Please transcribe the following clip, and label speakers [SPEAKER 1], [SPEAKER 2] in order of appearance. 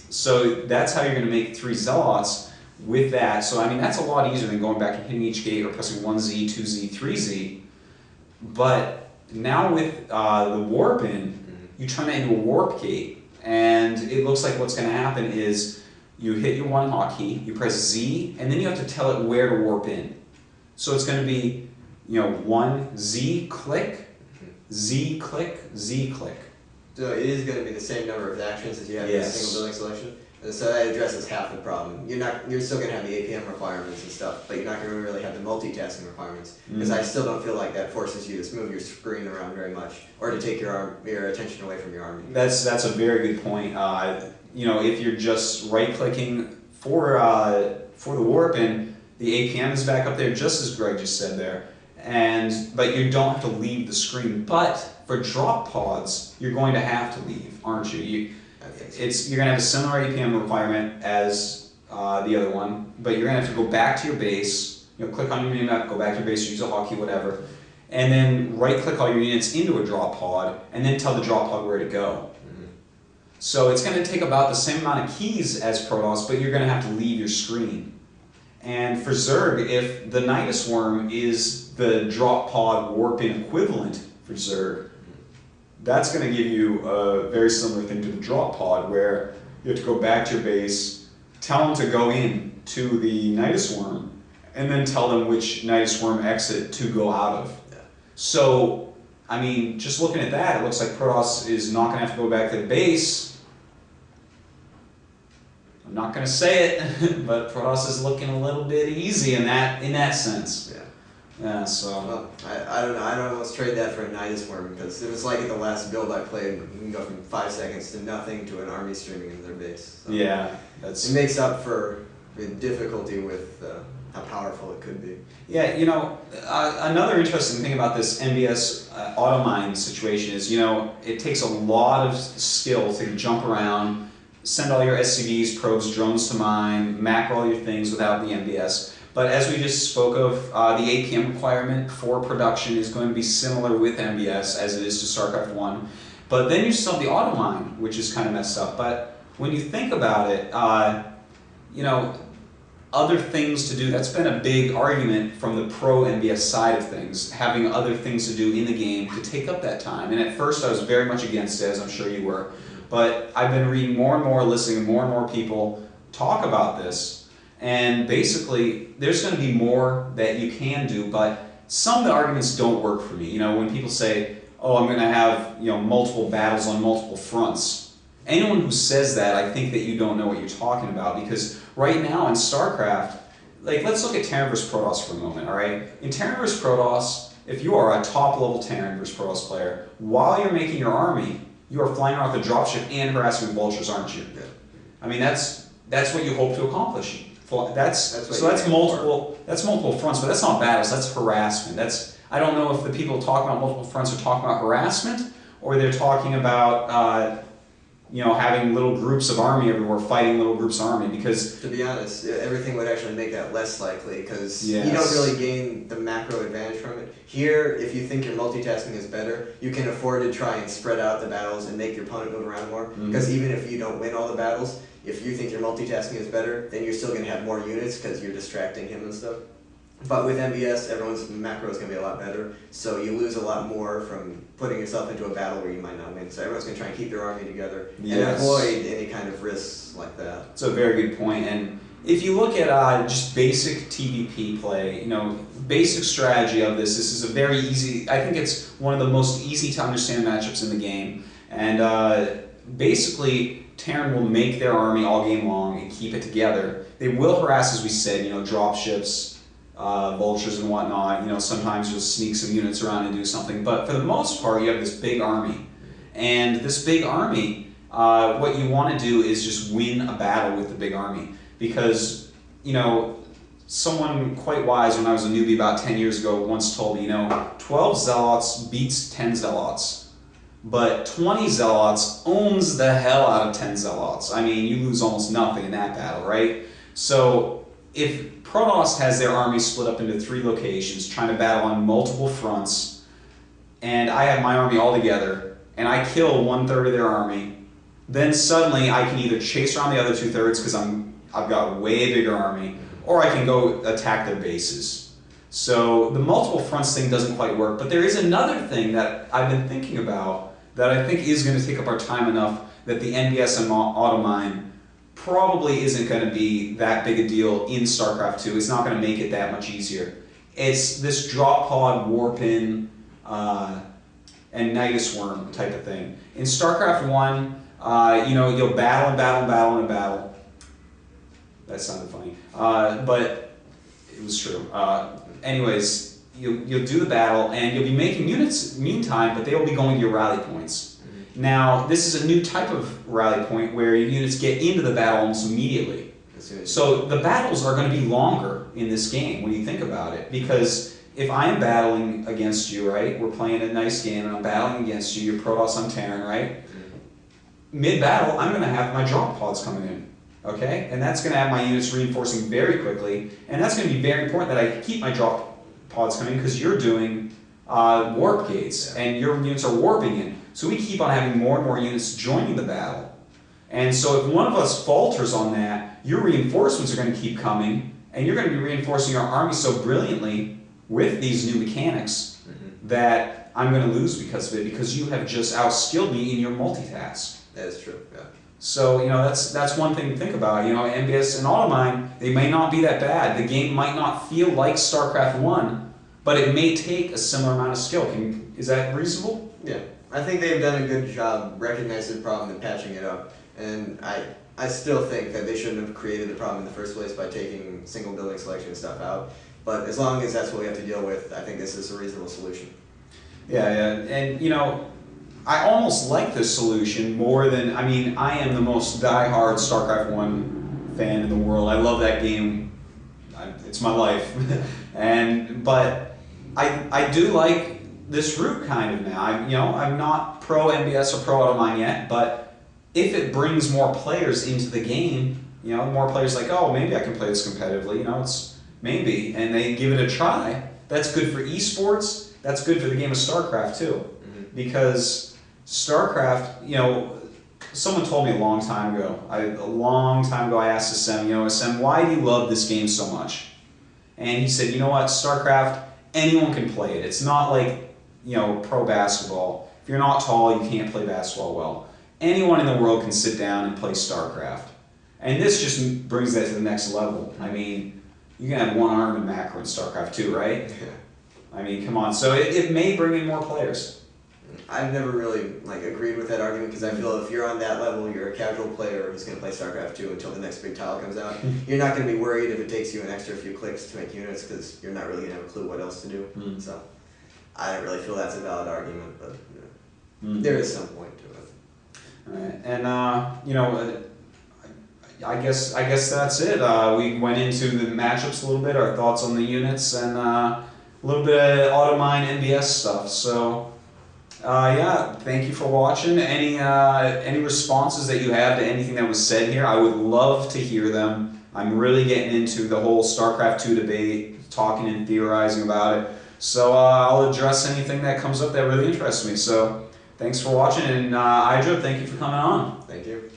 [SPEAKER 1] So that's how you're going to make 3 zealots with that. So I mean, that's a lot easier than going back and hitting each gate or pressing 1Z, 2Z, 3Z. But now with the warp in, you turn that into a warp gate, and it looks like what's going to happen is you hit your 1 hotkey, you press Z, and then you have to tell it where to warp in. So it's going to be, 1 Z click, Z click, Z click.
[SPEAKER 2] So it is going to be the same number of actions as you have in a single building selection. And so that addresses half the problem. You're still going to have the APM requirements and stuff, but you're not going to really have the multitasking requirements. Because I still don't feel like that forces you to move your screen around very much, or to take your attention away from your army.
[SPEAKER 1] That's a very good point. If you're just right-clicking for the warp in, the APM is back up there, just as Greg just said there. But you don't have to leave the screen. But for drop pods, you're going to have to leave, aren't you? You're going to have a similar APM requirement as the other one, but you're going to have to go back to your base, click on your map, go back to your base, use a hotkey, whatever, and then right-click all your units into a drop pod, and then tell the drop pod where to go. So it's going to take about the same amount of keys as Protoss, but you're going to have to leave your screen. And for Zerg, if the Nidus Worm is the drop pod warp-in equivalent for Zerg, that's going to give you a very similar thing to the drop pod, where you have to go back to your base, tell them to go in to the Nidus Worm, and then tell them which Nidus Worm exit to go out of. So, I mean, just looking at that, it looks like Protoss is not going to have to go back to the base. I'm not going to say it, but Protoss is looking a little bit easy in that sense. Yeah, so.
[SPEAKER 2] Well, I don't know. I'd almost trade that for a Nidus Worm, because it was like at the last build I played, you can go from 5 seconds to nothing to an army streaming into their base. So
[SPEAKER 1] yeah,
[SPEAKER 2] it makes up for the difficulty with how powerful it could be.
[SPEAKER 1] Yeah, another interesting thing about this MBS auto mine situation is, it takes a lot of skill to jump around, send all your SCVs, probes, drones to mine, macro all your things without the MBS. But as we just spoke of, the APM requirement for production is going to be similar with MBS as it is to StarCraft 1. But then you still have the auto mine, which is kind of messed up. But when you think about it, other things to do, that's been a big argument from the pro MBS side of things, having other things to do in the game to take up that time. And at first I was very much against it, as I'm sure you were. But I've been reading more and more, listening to more and more people talk about this. And basically, there's going to be more that you can do, but some of the arguments don't work for me. When people say, oh, I'm going to have multiple battles on multiple fronts. Anyone who says that, I think that you don't know what you're talking about, because right now in StarCraft, let's look at Terran vs. Protoss for a moment, all right? In Terran vs. Protoss, if you are a top-level Terran vs. Protoss player, while you're making your army, you are flying around with a dropship and harassing vultures, aren't you? I mean, that's what you hope to accomplish. That's multiple fronts, but that's not battles, that's harassment. I don't know if the people talking about multiple fronts are talking about harassment, or they're talking about having little groups of army everywhere, fighting little groups of army, because...
[SPEAKER 2] To be honest, everything would actually make that less likely, because you don't really gain the macro advantage from it. Here, if you think your multitasking is better, you can afford to try and spread out the battles and make your opponent move around more, because even if you don't win all the battles, if you think your multitasking is better, then you're still going to have more units because you're distracting him and stuff. But with MBS, everyone's macro is going to be a lot better, so you lose a lot more from putting yourself into a battle where you might not win. So everyone's going to try and keep their army together and avoid any kind of risks like that.
[SPEAKER 1] It's a very good point. And if you look at just basic TVP play, basic strategy of this is a very easy, I think it's one of the most easy to understand matchups in the game. And basically, Terran will make their army all game long and keep it together. They will harass, as we said, dropships, vultures and whatnot. Sometimes you'll sneak some units around and do something. But for the most part, you have this big army. And this big army, what you want to do is just win a battle with the big army. Because, someone quite wise when I was a newbie about 10 years ago once told me, 12 zealots beats 10 zealots. But 20 zealots owns the hell out of 10 zealots. I mean, you lose almost nothing in that battle, right? So if Protoss has their army split up into 3 locations, trying to battle on multiple fronts, and I have my army all together, and I kill 1/3 of their army, then suddenly I can either chase around the other 2/3 because I've got a way bigger army, or I can go attack their bases. So the multiple fronts thing doesn't quite work, but there is another thing that I've been thinking about that I think is going to take up our time enough that the MBS and Automine probably isn't going to be that big a deal in StarCraft 2. It's not going to make it that much easier. It's this drop pod, warp in, and Nidus Worm type of thing. In StarCraft 1, you'll battle and battle and battle and battle. That sounded funny, but it was true. Anyways, you'll do the battle and you'll be making units meantime, but they will be going to your rally points. Now, this is a new type of rally point where your units get into the battle almost immediately. So the battles are going to be longer in this game when you think about it, because if I'm battling against you, right, we're playing a nice game and I'm battling against you, you're Protoss, I'm Terran, right? Mid-battle, I'm going to have my drop pods coming in, okay? And that's going to have my units reinforcing very quickly, and that's going to be very important that I keep my drop pods coming because you're doing warp gates, and your units are warping in. So we keep on having more and more units joining the battle. And so if one of us falters on that, your reinforcements are going to keep coming, and you're going to be reinforcing our army so brilliantly with these new mechanics that I'm going to lose because of it, because you have just outskilled me in your multitask.
[SPEAKER 2] That is true, yeah.
[SPEAKER 1] So, that's one thing to think about. MBS and Automine, they may not be that bad. The game might not feel like StarCraft 1, but it may take a similar amount of skill. Is that reasonable?
[SPEAKER 2] Yeah. I think they've done a good job recognizing the problem and patching it up. And I still think that they shouldn't have created the problem in the first place by taking single building selection and stuff out. But as long as that's what we have to deal with, I think this is a reasonable solution.
[SPEAKER 1] Yeah. And, I almost like this solution more than, I am the most die-hard StarCraft 1 fan in the world. I love that game. It's my life. But I do like this route kind of now. I'm not pro MBS or pro Automine yet, but if it brings more players into the game, more players like, oh, maybe I can play this competitively, it's maybe, and they give it a try, that's good for esports, that's good for the game of StarCraft too. Because StarCraft, someone told me a long time ago, I asked Assem, why do you love this game so much? And he said, you know what, StarCraft, anyone can play it. It's not like, pro basketball. If you're not tall, you can't play basketball well. Anyone in the world can sit down and play StarCraft. And this just brings that to the next level. You can have one arm in macro in StarCraft 2, right? Yeah. Come on. So it may bring in more players.
[SPEAKER 2] I've never really agreed with that argument because I feel if you're on that level, you're a casual player who's going to play StarCraft 2 until the next big tile comes out. You're not going to be worried if it takes you an extra few clicks to make units because you're not really going to have a clue what else to do. So I don't really feel that's a valid argument, but there is some point to it.
[SPEAKER 1] All right. And I guess that's it. We went into the matchups a little bit, our thoughts on the units, and a little bit of Automine MBS stuff. So. Thank you for watching. Any responses that you have to anything that was said here, I would love to hear them. I'm really getting into the whole StarCraft 2 debate, talking and theorizing about it. So I'll address anything that comes up that really interests me. So thanks for watching, and IdrA, thank you for coming on.
[SPEAKER 2] Thank you.